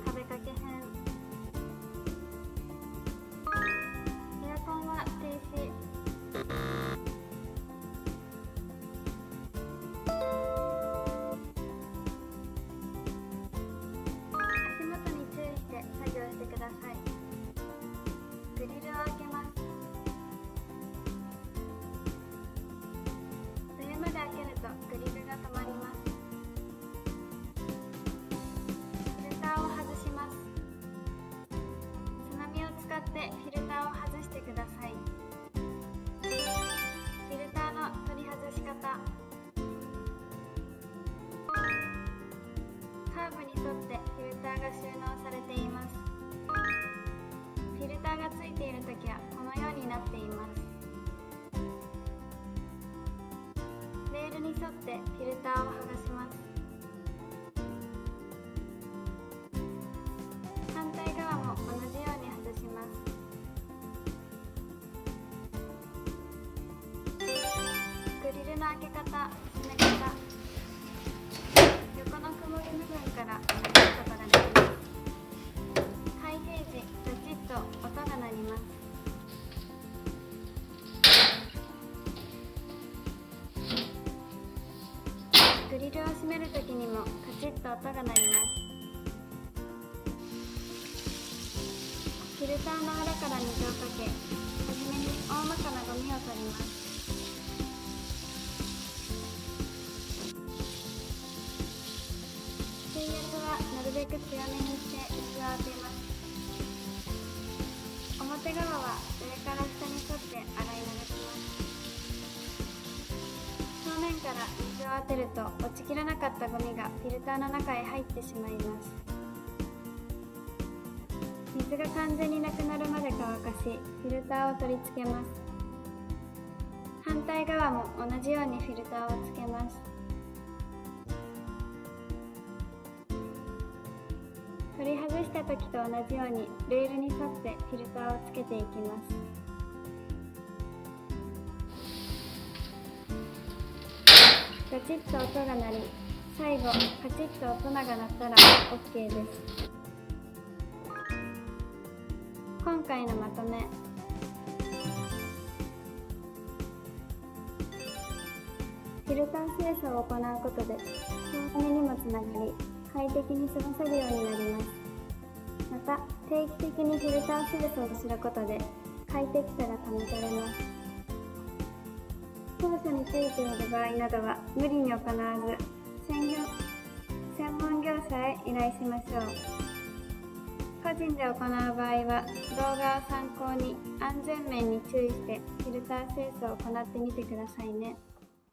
壁掛け編。エアコンは停止。足元に注意して作業してください。グリルを開けます。上まで開けるとグリルが止まります。フィルターを外します。つまみを使ってフィルターを外してください。フィルターの取り外し方。カーブに沿ってフィルターが収納されています。フィルターがついているときはこのようになっています。レールに沿ってフィルターを剥がします。反対側も同じように外します。グリルの開け方、閉め方。横の曇り部分から開けることができます。開閉時、ガチッと音が鳴ります。グリルを閉めるときにもカチッと音が鳴ります。フィルターの裏から水をかけ、はじめに大まかなゴミを取ります。水圧はなるべく強めにして水を当てます。表側は上から下に沿って洗い流します。表面から水を当てると落ちきらなかったゴミがフィルターの中へ入ってしまいます。水が完全になくなるまで乾かし、フィルターを取り付けます。反対側も同じようにフィルターをつけます。取り外した時と同じようにレールに沿ってフィルターをつけていきます。ガチッと音が鳴り、最後カチッと音が鳴ったら OK です。今回のまとめ。フィルター清掃を行うことで省エネにもつながり、快適に過ごせるようになります。また、定期的にフィルター清掃をすることで快適さが保たれます。当社についている場合などは無理に行わず、専門業者へ依頼しましょう。個人で行う場合は動画を参考に安全面に注意してフィルター清掃を行ってみてくださいね。